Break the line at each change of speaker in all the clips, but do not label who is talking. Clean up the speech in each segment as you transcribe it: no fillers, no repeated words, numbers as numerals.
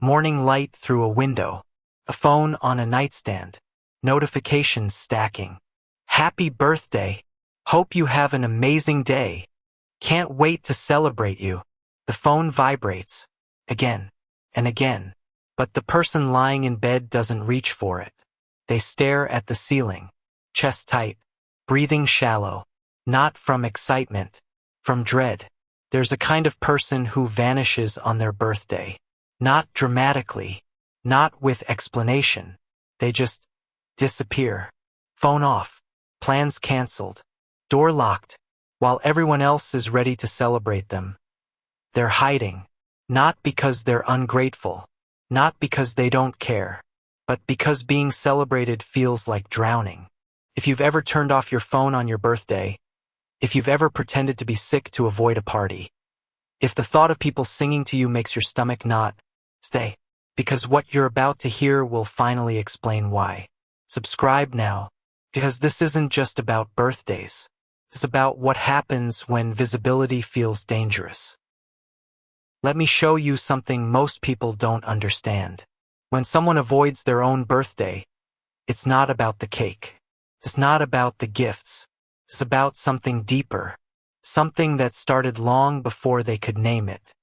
Morning light through a window. A phone on a nightstand. Notifications stacking. Happy birthday. Hope you have an amazing day. Can't wait to celebrate you. The phone vibrates. Again and again. But the person lying in bed doesn't reach for it. They stare at the ceiling. Chest tight. Breathing shallow. Not from excitement. From dread. There's a kind of person who vanishes on their birthday. Not dramatically. Not with explanation. They just disappear. Phone off. Plans canceled. Door locked. While everyone else is ready to celebrate them. They're hiding. Not because they're ungrateful. Not because they don't care. But because being celebrated feels like drowning. If you've ever turned off your phone on your birthday, if you've ever pretended to be sick to avoid a party, if the thought of people singing to you makes your stomach knot, stay, because what you're about to hear will finally explain why. Subscribe now, because this isn't just about birthdays. It's about what happens when visibility feels dangerous. Let me show you something most people don't understand. When someone avoids their own birthday, it's not about the cake. It's not about the gifts. It's about something deeper. Something that started long before they could name it.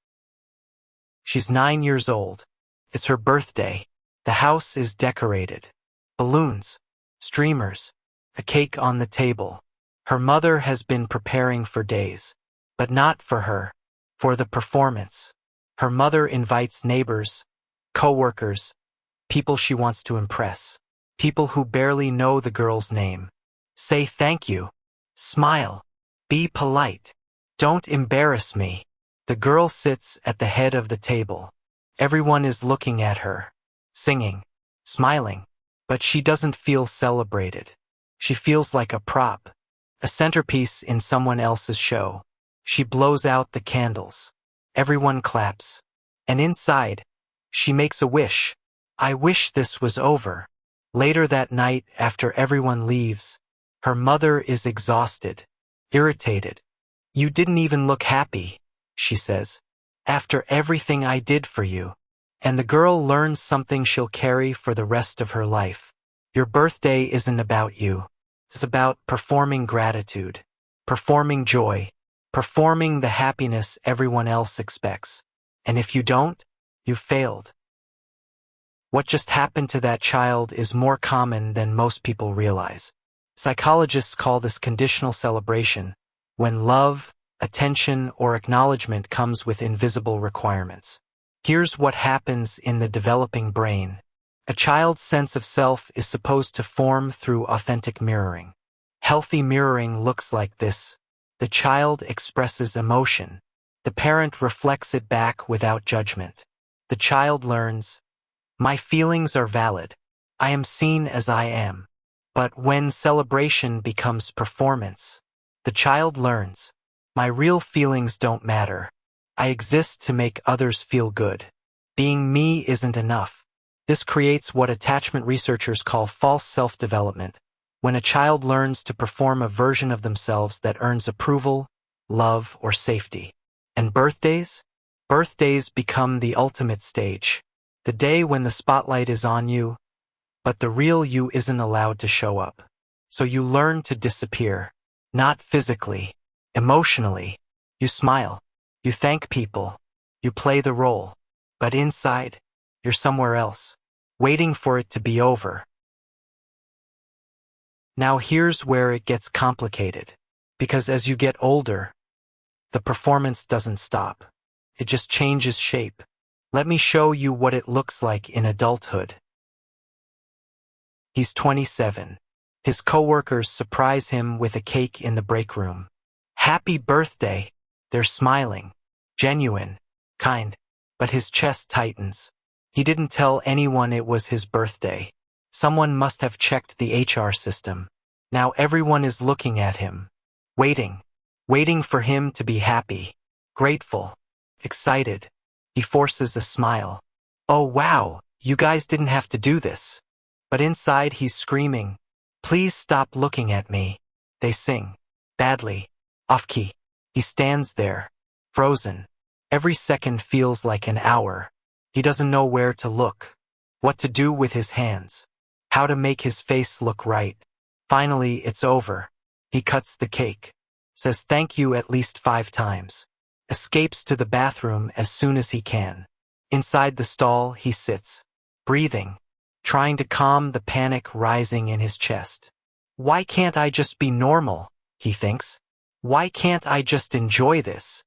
She's 9 years old. It's her birthday. The house is decorated. Balloons, streamers, a cake on the table. Her mother has been preparing for days. But not for her. For the performance. Her mother invites neighbors, co-workers, people she wants to impress. People who barely know the girl's name. Say thank you. Smile. Be polite. Don't embarrass me. The girl sits at the head of the table. Everyone is looking at her, singing, smiling, but she doesn't feel celebrated. She feels like a prop, a centerpiece in someone else's show. She blows out the candles. Everyone claps. And inside, she makes a wish. I wish this was over. Later that night, after everyone leaves, her mother is exhausted, irritated. You didn't even look happy, she says, after everything I did for you. And the girl learns something she'll carry for the rest of her life. Your birthday isn't about you. It's about performing gratitude, performing joy, performing the happiness everyone else expects. And if you don't, you've failed. What just happened to that child is more common than most people realize. Psychologists call this conditional celebration, when love, attention, or acknowledgement comes with invisible requirements. Here's what happens in the developing brain. A child's sense of self is supposed to form through authentic mirroring. Healthy mirroring looks like this. The child expresses emotion. The parent reflects it back without judgment. The child learns, my feelings are valid. I am seen as I am. But when celebration becomes performance, the child learns, my real feelings don't matter. I exist to make others feel good. Being me isn't enough. This creates what attachment researchers call false self-development, when a child learns to perform a version of themselves that earns approval, love, or safety. And birthdays? Birthdays become the ultimate stage. The day when the spotlight is on you, but the real you isn't allowed to show up. So you learn to disappear. Not physically, emotionally. You smile. You thank people. You play the role. But inside, you're somewhere else, waiting for it to be over. Now here's where it gets complicated. Because as you get older, the performance doesn't stop. It just changes shape. Let me show you what it looks like in adulthood. He's 27. His coworkers surprise him with a cake in the break room. Happy birthday! They're smiling. Genuine. Kind. But his chest tightens. He didn't tell anyone it was his birthday. Someone must have checked the HR system. Now everyone is looking at him. Waiting. Waiting for him to be happy. Grateful. Excited. He forces a smile. Oh wow, you guys didn't have to do this. But inside he's screaming, please stop looking at me. They sing. Badly. Off-key. He stands there. Frozen. Every second feels like an hour. He doesn't know where to look, what to do with his hands, how to make his face look right. Finally, it's over. He cuts the cake, says thank you at least 5 times, escapes to the bathroom as soon as he can. Inside the stall, he sits, breathing, trying to calm the panic rising in his chest. Why can't I just be normal, he thinks. Why can't I just enjoy this?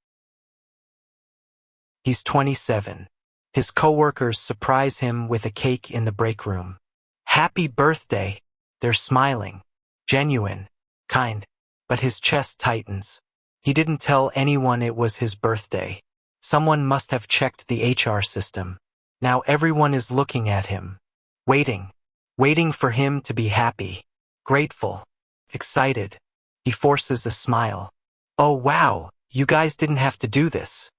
He's 27. His coworkers surprise him with a cake in the break room. Happy birthday! They're smiling, genuine, kind, but his chest tightens. He didn't tell anyone it was his birthday. Someone must have checked the HR system. Now everyone is looking at him, waiting for him to be happy, grateful, excited. He forces a smile. Oh wow, you guys didn't have to do this.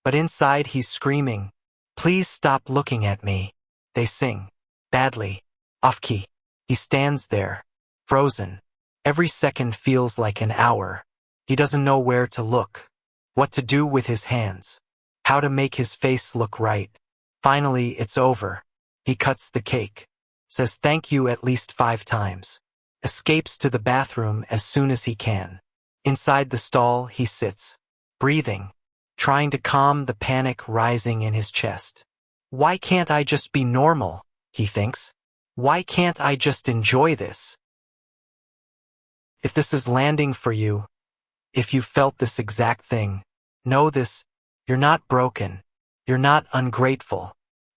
But inside he's screaming, please stop looking at me. They sing, badly, off key. He stands there, frozen. Every second feels like an hour. He doesn't know where to look, what to do with his hands, how to make his face look right. Finally, it's over. He cuts the cake, says thank you at least 5 times, escapes to the bathroom as soon as he can. Inside the stall, he sits, breathing, trying to calm the panic rising in his chest. Why can't I just be normal, he thinks. Why can't I just enjoy this? If this is landing for you, if you felt this exact thing, know this, you're not broken, you're not ungrateful,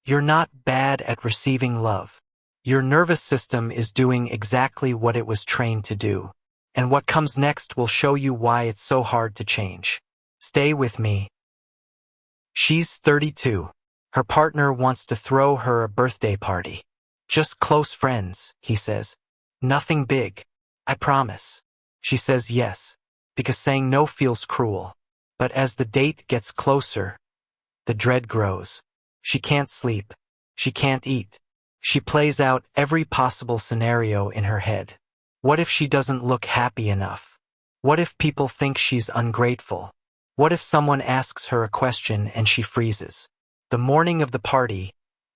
you're not bad at receiving love. Your nervous system is doing exactly what it was trained to do. And what comes next will show you why it's so hard to change. Stay with me. She's 32. Her partner wants to throw her a birthday party. Just close friends, he says. Nothing big. I promise. She says yes, because saying no feels cruel. But as the date gets closer, the dread grows. She can't sleep. She can't eat. She plays out every possible scenario in her head. What if she doesn't look happy enough? What if people think she's ungrateful? What if someone asks her a question and she freezes? The morning of the party,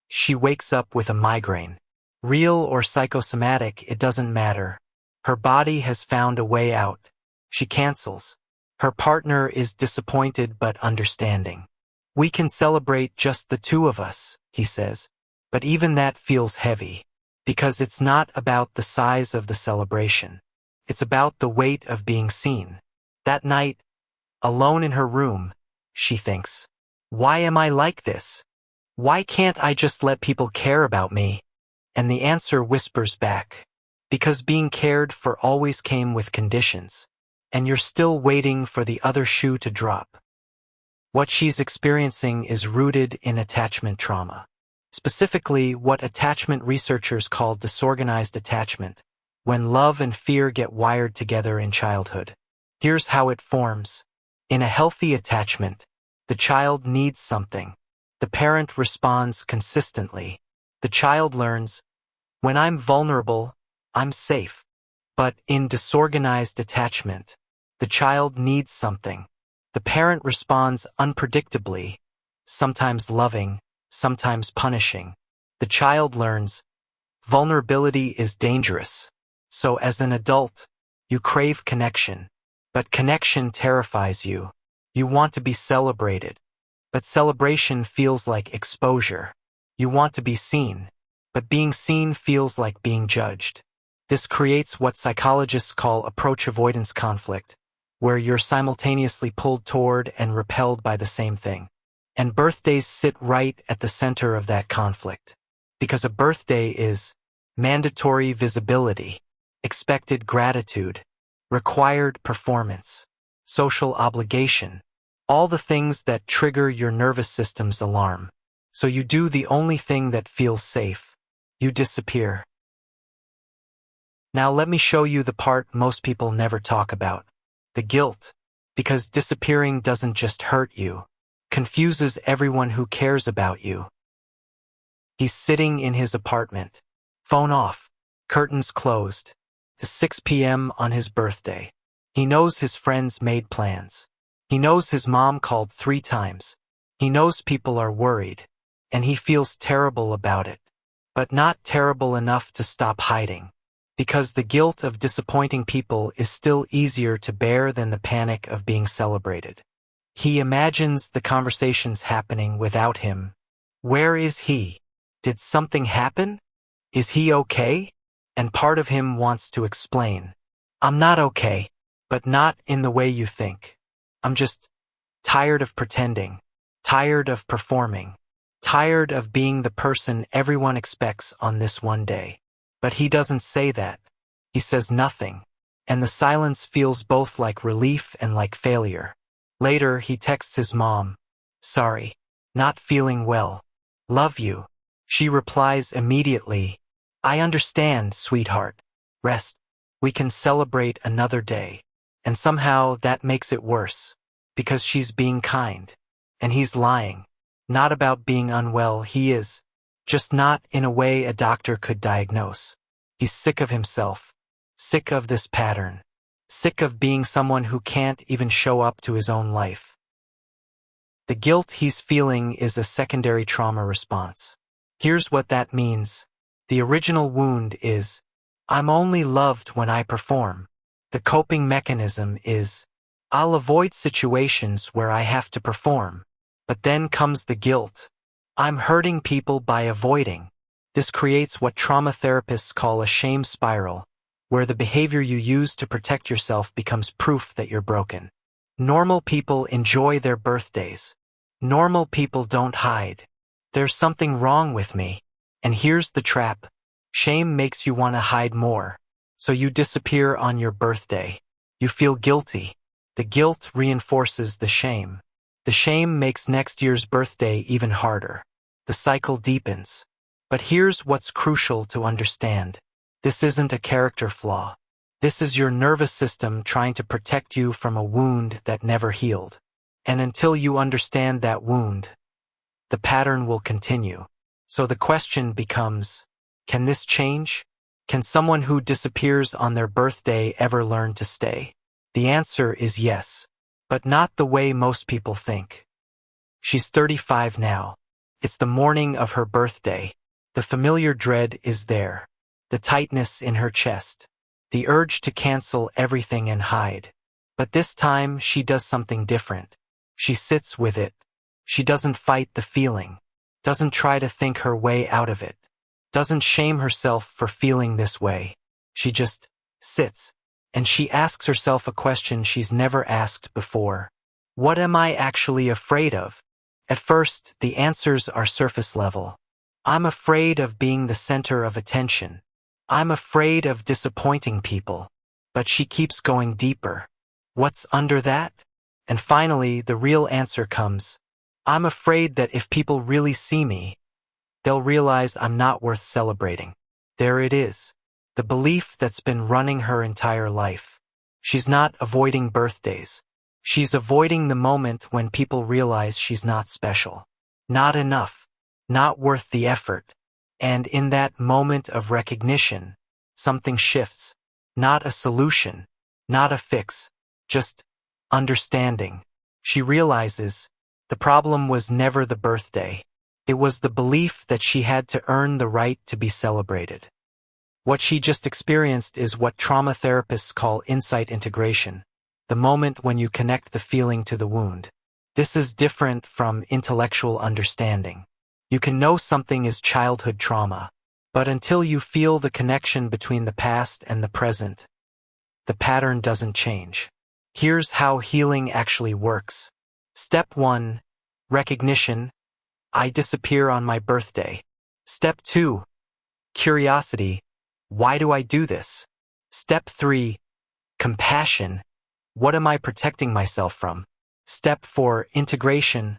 she wakes up with a migraine. Real or psychosomatic, it doesn't matter. Her body has found a way out. She cancels. Her partner is disappointed but understanding. We can celebrate just the 2 of us, he says. But even that feels heavy. Because it's not about the size of the celebration. It's about the weight of being seen. That night, alone in her room, she thinks, why am I like this? Why can't I just let people care about me? And the answer whispers back, because being cared for always came with conditions, and you're still waiting for the other shoe to drop. What she's experiencing is rooted in attachment trauma. Specifically, what attachment researchers call disorganized attachment, when love and fear get wired together in childhood. Here's how it forms. In a healthy attachment, the child needs something. The parent responds consistently. The child learns, when I'm vulnerable, I'm safe. But in disorganized attachment, the child needs something. The parent responds unpredictably, sometimes loving, sometimes punishing. The child learns, vulnerability is dangerous. So as an adult, you crave connection. But connection terrifies you. You want to be celebrated. But celebration feels like exposure. You want to be seen. But being seen feels like being judged. This creates what psychologists call approach avoidance conflict, where you're simultaneously pulled toward and repelled by the same thing. And birthdays sit right at the center of that conflict. Because a birthday is mandatory visibility, expected gratitude, required performance, social obligation, all the things that trigger your nervous system's alarm. So you do the only thing that feels safe. You disappear. Now let me show you the part most people never talk about. The guilt. Because disappearing doesn't just hurt you. Confuses everyone who cares about you. He's sitting in his apartment. Phone off. Curtains closed. It's 6 p.m. on his birthday. He knows his friends made plans. He knows his mom called 3 times. He knows people are worried. and he feels terrible about it. But not terrible enough to stop hiding. Because the guilt of disappointing people is still easier to bear than the panic of being celebrated. He imagines the conversations happening without him. Where is he? Did something happen? Is he okay? And part of him wants to explain. I'm not okay, but not in the way you think. I'm just tired of pretending, tired of performing, tired of being the person everyone expects on this one day. But he doesn't say that. He says nothing, and the silence feels both like relief and like failure. Later, he texts his mom, "Sorry, not feeling well. Love you." She replies immediately, "I understand, sweetheart. Rest. We can celebrate another day." And somehow that makes it worse, because she's being kind, and he's lying. Not about being unwell, he is, just not in a way a doctor could diagnose. He's sick of himself, sick of this pattern, sick of being someone who can't even show up to his own life. The guilt he's feeling is a secondary trauma response. Here's what that means. The original wound is, I'm only loved when I perform. The coping mechanism is, I'll avoid situations where I have to perform. But then comes the guilt. I'm hurting people by avoiding. This creates what trauma therapists call a shame spiral, where the behavior you use to protect yourself becomes proof that you're broken. Normal people enjoy their birthdays. Normal people don't hide. There's something wrong with me. And here's the trap. Shame makes you want to hide more. So you disappear on your birthday. You feel guilty. The guilt reinforces the shame. The shame makes next year's birthday even harder. The cycle deepens. But here's what's crucial to understand. This isn't a character flaw. This is your nervous system trying to protect you from a wound that never healed. And until you understand that wound, the pattern will continue. So the question becomes, can this change? Can someone who disappears on their birthday ever learn to stay? The answer is yes, but not the way most people think. She's 35 now. It's the morning of her birthday. The familiar dread is there. The tightness in her chest. The urge to cancel everything and hide. But this time she does something different. She sits with it. She doesn't fight the feeling. Doesn't try to think her way out of it. Doesn't shame herself for feeling this way. She just sits. And she asks herself a question she's never asked before. What am I actually afraid of? At first, the answers are surface level. I'm afraid of being the center of attention. I'm afraid of disappointing people. But she keeps going deeper. What's under that? And finally, the real answer comes. I'm afraid that if people really see me, they'll realize I'm not worth celebrating. There it is. The belief that's been running her entire life. She's not avoiding birthdays. She's avoiding the moment when people realize she's not special. Not enough. Not worth the effort. And in that moment of recognition, something shifts. Not a solution. Not a fix. Just understanding. She realizes the problem was never the birthday. It was the belief that she had to earn the right to be celebrated. What she just experienced is what trauma therapists call insight integration, the moment when you connect the feeling to the wound. This is different from intellectual understanding. You can know something is childhood trauma, but until you feel the connection between the past and the present, the pattern doesn't change. Here's how healing actually works. Step 1, recognition. I disappear on my birthday. Step 2, curiosity. Why do I do this? Step 3, compassion. What am I protecting myself from? Step 4, integration.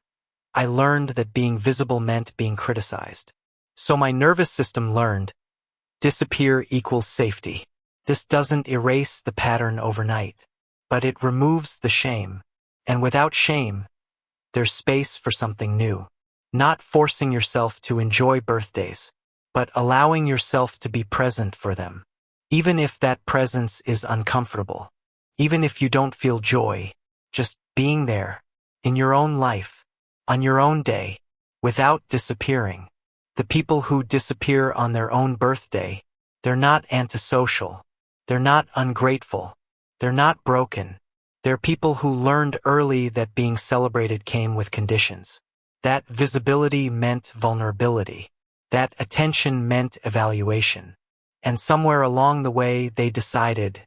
I learned that being visible meant being criticized. So my nervous system learned, disappear equals safety. This doesn't erase the pattern overnight, but it removes the shame. And without shame, there's space for something new. Not forcing yourself to enjoy birthdays, but allowing yourself to be present for them. Even if that presence is uncomfortable. Even if you don't feel joy, just being there, in your own life, on your own day, without disappearing. The people who disappear on their own birthday, they're not antisocial. They're not ungrateful. They're not broken. They're people who learned early that being celebrated came with conditions. That visibility meant vulnerability. That attention meant evaluation. And somewhere along the way they decided,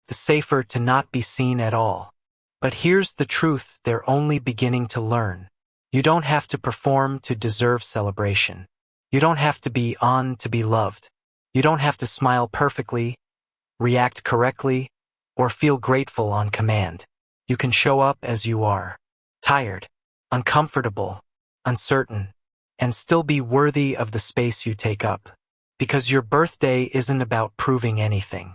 the safer to not be seen at all. But here's the truth they're only beginning to learn. You don't have to perform to deserve celebration. You don't have to be on to be loved. You don't have to smile perfectly, react correctly, or feel grateful on command. You can show up as you are, tired, uncomfortable, uncertain, and still be worthy of the space you take up. Because your birthday isn't about proving anything.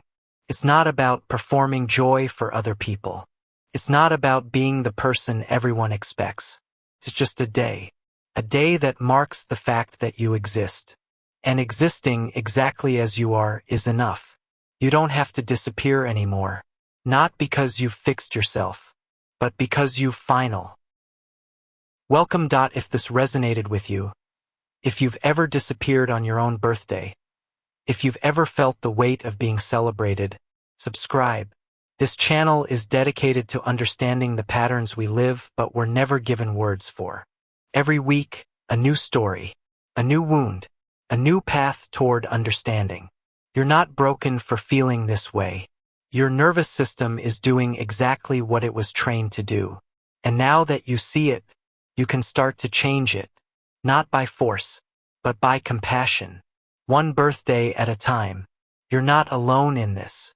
It's not about performing joy for other people. It's not about being the person everyone expects. It's just a day that marks the fact that you exist. And existing exactly as you are is enough. You don't have to disappear anymore. Not because you've fixed yourself, but because you've final. Welcome. If this resonated with you, if you've ever disappeared on your own birthday, if you've ever felt the weight of being celebrated, subscribe. This channel is dedicated to understanding the patterns we live but were never given words for. Every week, a new story, a new wound, a new path toward understanding. You're not broken for feeling this way. Your nervous system is doing exactly what it was trained to do. And now that you see it, you can start to change it, not by force, but by compassion. One birthday at a time. You're not alone in this.